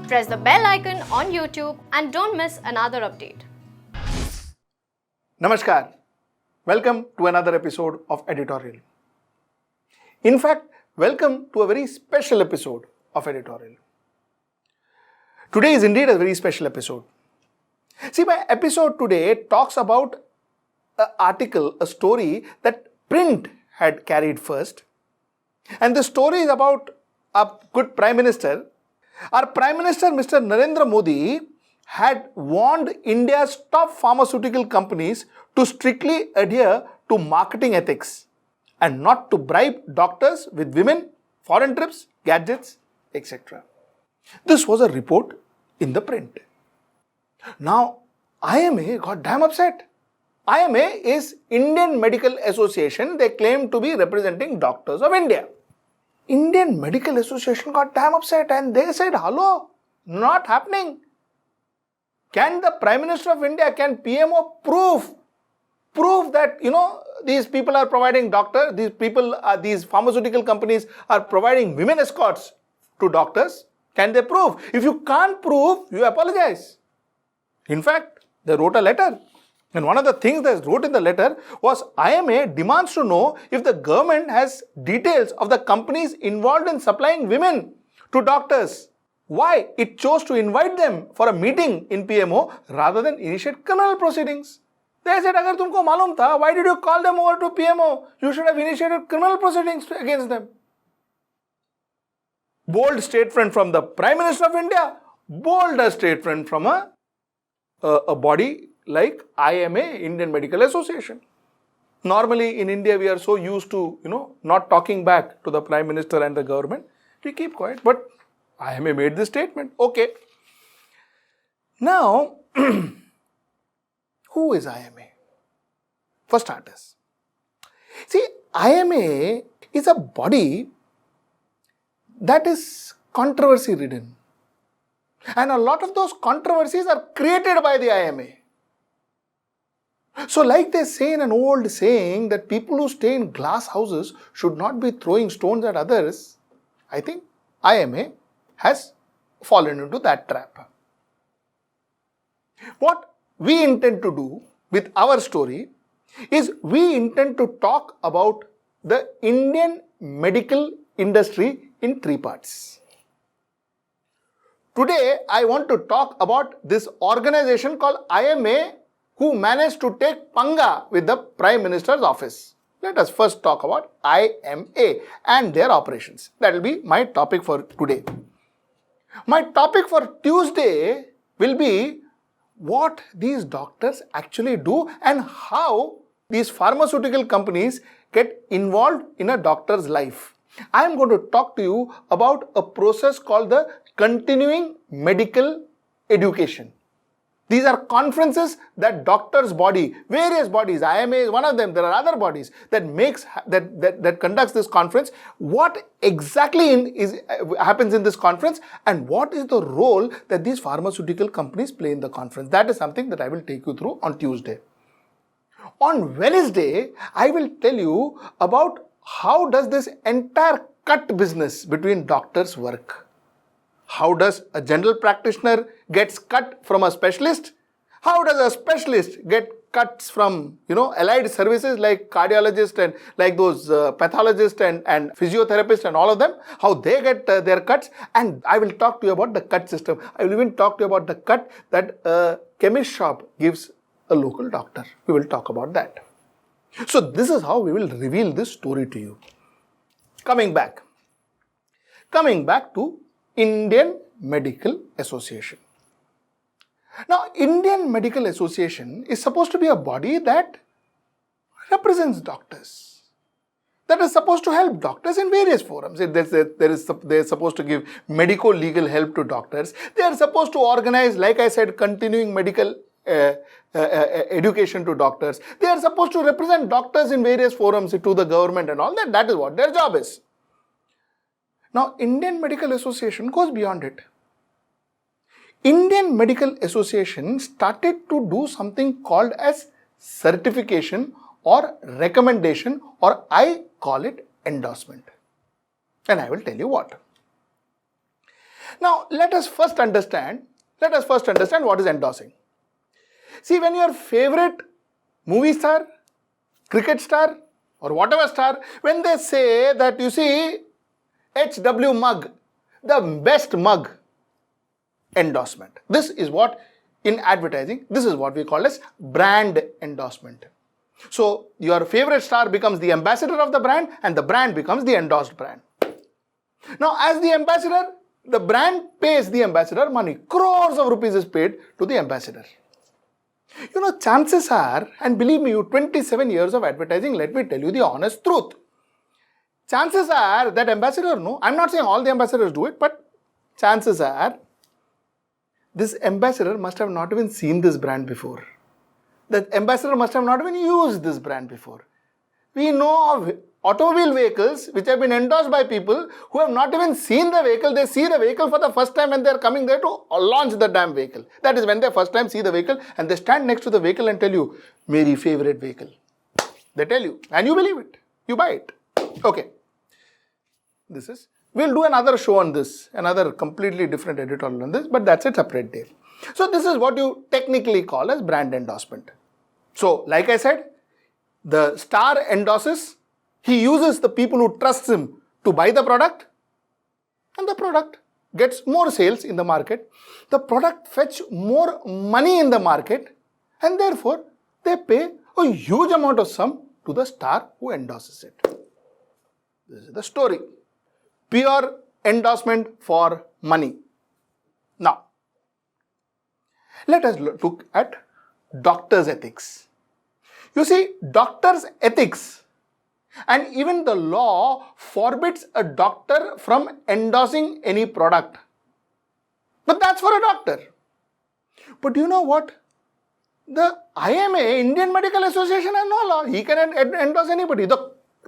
Press the bell icon on YouTube and don't miss another update. Namaskar. Welcome to another episode of Editorial. In fact, welcome to a very special episode of Editorial. Today is indeed a very special episode. See, my episode today talks about an article, a story that print had carried first. And the story is about a good Prime Minister. Our Prime Minister, Mr. Narendra Modi, had warned India's top pharmaceutical companies to strictly adhere to marketing ethics and not to bribe doctors with women, foreign trips, gadgets, etc. This was a report in the print. Now, IMA got damn upset. IMA is Indian Medical Association. They claim to be representing doctors of India. Indian Medical Association got damn upset and they said, hello, not happening. Can the Prime Minister of India, can PMO prove that, these people are providing doctors, these pharmaceutical companies are providing women escorts to doctors? Can they prove? If you can't prove, you apologize. In fact, they wrote a letter. And one of the things they wrote in the letter was IMA demands to know if the government has details of the companies involved in supplying women to doctors. Why it chose to invite them for a meeting in PMO rather than initiate criminal proceedings. They said, agar tumko malum tha, why did you call them over to PMO? You should have initiated criminal proceedings against them. Bold statement from the Prime Minister of India. Bolder statement from a body like IMA, Indian Medical Association. Normally in India we are so used to, not talking back to the Prime Minister and the government. We keep quiet, but IMA made this statement. Okay. Now, who is IMA? For starters. See, IMA is a body that is controversy ridden. And a lot of those controversies are created by the IMA. So like they say in an old saying that people who stay in glass houses should not be throwing stones at others, I think IMA has fallen into that trap. What we intend to do with our story is we intend to talk about the Indian medical industry in three parts. Today, I want to talk about this organization called IMA who managed to take panga with the Prime Minister's office. Let us first talk about IMA and their operations. That will be my topic for today. My topic for Tuesday will be what these doctors actually do and how these pharmaceutical companies get involved in a doctor's life. I am going to talk to you about a process called the continuing medical education. These are conferences that doctors' body, various bodies, IMA is one of them, there are other bodies that conducts this conference. What exactly happens in this conference and what is the role that these pharmaceutical companies play in the conference? That is something that I will take you through on Tuesday. On Wednesday, I will tell you about how does this entire cut business between doctors work. How does a general practitioner gets cut from a specialist? How does a specialist get cuts from, allied services like cardiologists and like those pathologists and physiotherapists and all of them? How they get their cuts? And I will talk to you about the cut system. I will even talk to you about the cut that a chemist shop gives a local doctor. We will talk about that. So this is how we will reveal this story to you. Coming back to Indian Medical Association. Now, Indian Medical Association is supposed to be a body that represents doctors, that is supposed to help doctors in various forums. They are supposed to give medico-legal help to doctors. They are supposed to organize, like I said, continuing medical education to doctors. They are supposed to represent doctors in various forums to the government and all that. That is what their job is. Now, Indian Medical Association goes beyond it. Indian Medical Association started to do something called as certification or recommendation, or I call it endorsement. And I will tell you what. Now, let us first understand what is endorsing. See, when your favorite movie star, cricket star, or whatever star, when they say that, you see, HW mug, the best mug, endorsement. This is what, in advertising, this is what we call as brand endorsement. So, your favorite star becomes the ambassador of the brand and the brand becomes the endorsed brand. Now, as the ambassador, the brand pays the ambassador money. Crores of rupees is paid to the ambassador. You know, chances are, and believe me, you 27 years of advertising, let me tell you the honest truth. Chances are that ambassador, no, I'm not saying all the ambassadors do it, but chances are this ambassador must have not even seen this brand before. The ambassador must have not even used this brand before. We know of automobile vehicles which have been endorsed by people who have not even seen the vehicle. They see the vehicle for the first time when they are coming there to launch the damn vehicle. That is when they first time see the vehicle and they stand next to the vehicle and tell you, "Meri favorite vehicle." They tell you and you believe it. You buy it. Okay. We'll do another show on this, another completely different editorial on this, but that's a separate day. So this is what you technically call as brand endorsement. So like I said, the star endorses, he uses the people who trust him to buy the product and the product gets more sales in the market. The product fetch more money in the market and therefore they pay a huge amount of sum to the star who endorses it. This is the story. Pure endorsement for money. Now, let us look at doctors' ethics. You see, doctors' ethics and even the law forbids a doctor from endorsing any product. But that's for a doctor. But you know what? The IMA, Indian Medical Association, has no law. He can endorse anybody.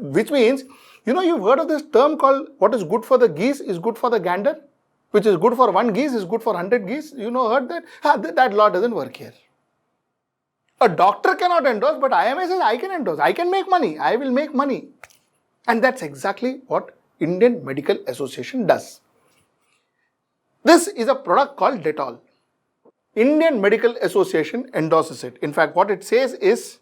Which means, you know, you've heard of this term called what is good for the geese is good for the gander, which is good for one geese is good for 100 geese. You know, heard that? That law doesn't work here. A doctor cannot endorse, but IMA says I can endorse. I can make money. I will make money. And that's exactly what Indian Medical Association does. This is a product called Dettol. Indian Medical Association endorses it. In fact, what it says is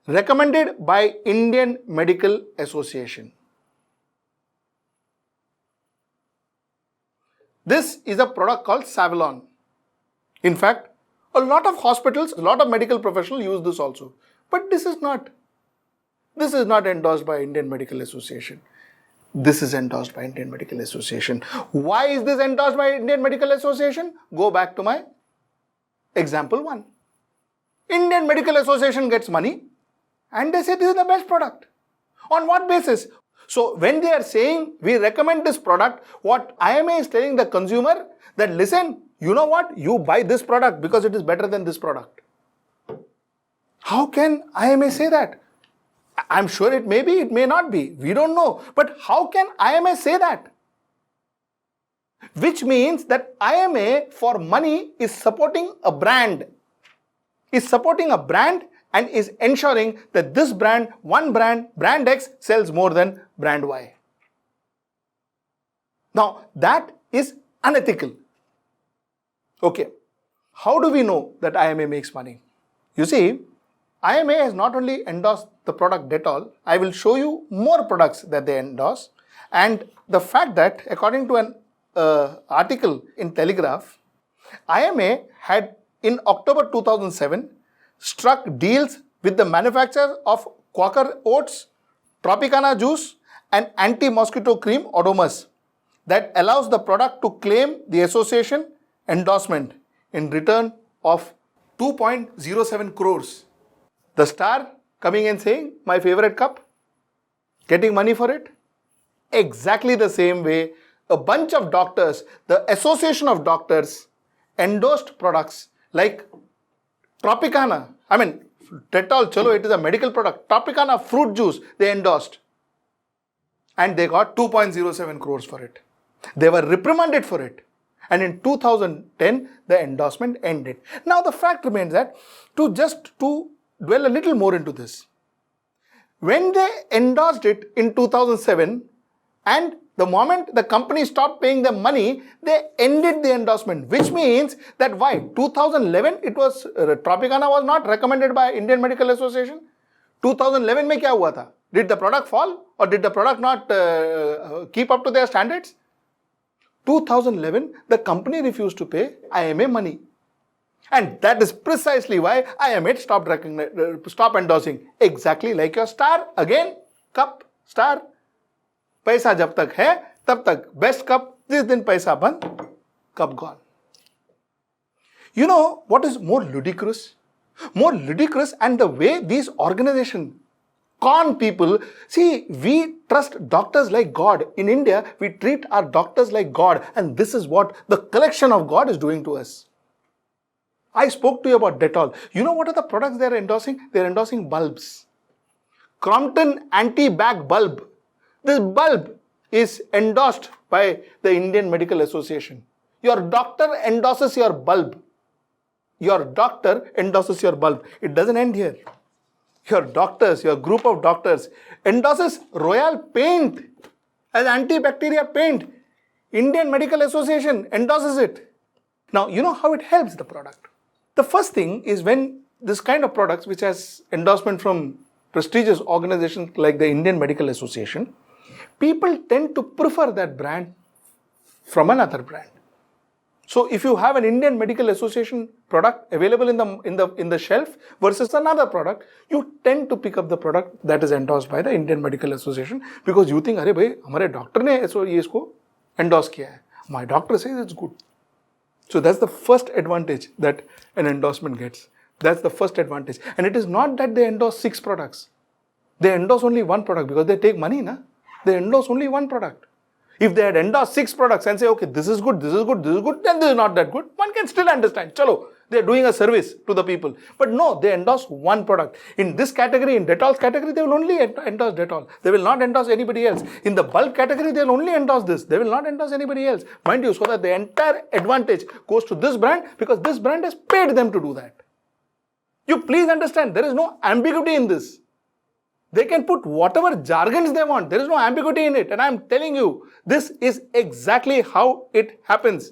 recommended by Indian Medical Association. This is a product called Savalon. In fact, a lot of hospitals, a lot of medical professionals use this also. But this is not endorsed by Indian Medical Association. This is endorsed by Indian Medical Association. Why is this endorsed by Indian Medical Association? Go back to my example 1. Indian Medical Association gets money and they say this is the best product. On what basis? So when they are saying we recommend this product, what IMA is telling the consumer that listen, you know what? You buy this product because it is better than this product. How can IMA say that? I'm sure it may be, it may not be. We don't know. But how can IMA say that? Which means that IMA for money is supporting a brand. And is ensuring that this brand, brand X sells more than brand Y. Now that is unethical. Okay, how do we know that IMA makes money? You see, IMA has not only endorsed the product Dettol, I will show you more products that they endorse. And the fact that according to an article in Telegraph, IMA had in October 2007 struck deals with the manufacturer of Quaker Oats, Tropicana juice and anti-mosquito cream Odomus that allows the product to claim the association endorsement in return of 2.07 crores. The star coming and saying, my favorite cup, getting money for it. Exactly the same way, a bunch of doctors, the Association of Doctors endorsed products like Tropicana, Dettol, chalo, it is a medical product. Tropicana fruit juice, they endorsed. And they got 2.07 crores for it. They were reprimanded for it. And in 2010, the endorsement ended. Now the fact remains that, to dwell a little more into this, when they endorsed it in 2007, And the moment the company stopped paying them money, they ended the endorsement, which means that why? 2011, it was, Tropicana was not recommended by Indian Medical Association. 2011 में क्या हुआ था? Did the product fall or did the product not keep up to their standards? 2011, the company refused to pay IMA money. And that is precisely why IMA stopped endorsing. Exactly like your star. Again, cup, star. पैसा जब तक है तब तक best cup. जिस दिन पैसा बंद, cup gone. You know what is more ludicrous? More ludicrous, and the way these organizations con people. See, we trust doctors like God. In India, we treat our doctors like God, and this is what the collection of God is doing to us. I spoke to you about Dettol. You know what are the products they are endorsing? They are endorsing bulbs. Crompton anti-back bulb. This bulb is endorsed by the Indian Medical Association. Your doctor endorses your bulb. Your doctor endorses your bulb. It doesn't end here. Your doctors, your group of doctors endorses Royal Paint as antibacterial paint. Indian Medical Association endorses it. Now, you know how it helps the product. The first thing is when this kind of products, which has endorsement from prestigious organizations like the Indian Medical Association, people tend to prefer that brand from another brand. So if you have an Indian Medical Association product available in the shelf versus another product, you tend to pick up the product that is endorsed by the Indian Medical Association because you think, अरे भाई हमारे doctor ने ये इसको endorse किया है. My doctor says it's good. So that's the first advantage that an endorsement gets. That's the first advantage. And it is not that they endorse 6 products. They endorse only one product because they take money, na? They endorse only one product. If they had endorsed 6 products and say, okay, this is good, this is good, this is good, then this is not that good, one can still understand. Chalo, they are doing a service to the people. But no, they endorse one product. In this category, in Dettol's category, they will only endorse Dettol. They will not endorse anybody else. In the bulk category, they will only endorse this. They will not endorse anybody else. Mind you, so that the entire advantage goes to this brand because this brand has paid them to do that. You please understand, there is no ambiguity in this. They can put whatever jargons they want. There is no ambiguity in it. And I am telling you, this is exactly how it happens.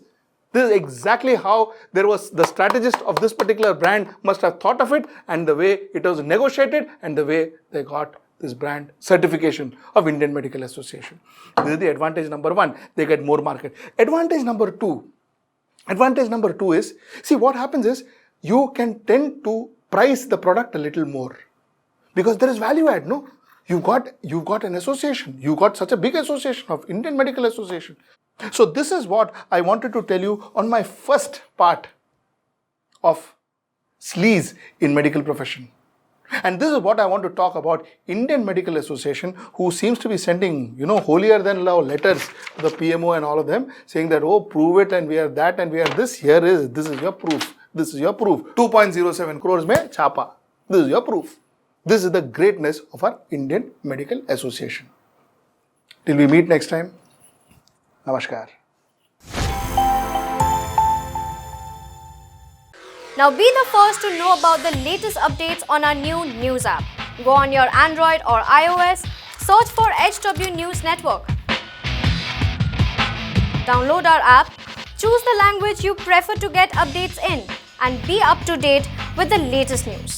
This is exactly how the strategist of this particular brand must have thought of it, and the way it was negotiated, and the way they got this brand certification of Indian Medical Association. This is the advantage number 1. They get more market. Advantage number 2 is, see what happens is, you can tend to price the product a little more. Because there is value add, no? You've got an association. You got such a big association of Indian Medical Association. So this is what I wanted to tell you on my first part of sleaze in medical profession. And this is what I want to talk about Indian Medical Association, who seems to be sending, holier than thou letters to the PMO and all of them, saying that, oh, prove it and we are that and we are this. This is your proof. This is your proof. 2.07 crores mein chapa. This is your proof. This is the greatness of our Indian Medical Association. Till we meet next time, Namaskar. Now be the first to know about the latest updates on our new news app. Go on your Android or iOS, search for HW News Network. Download our app, choose the language you prefer to get updates in, and be up to date with the latest news.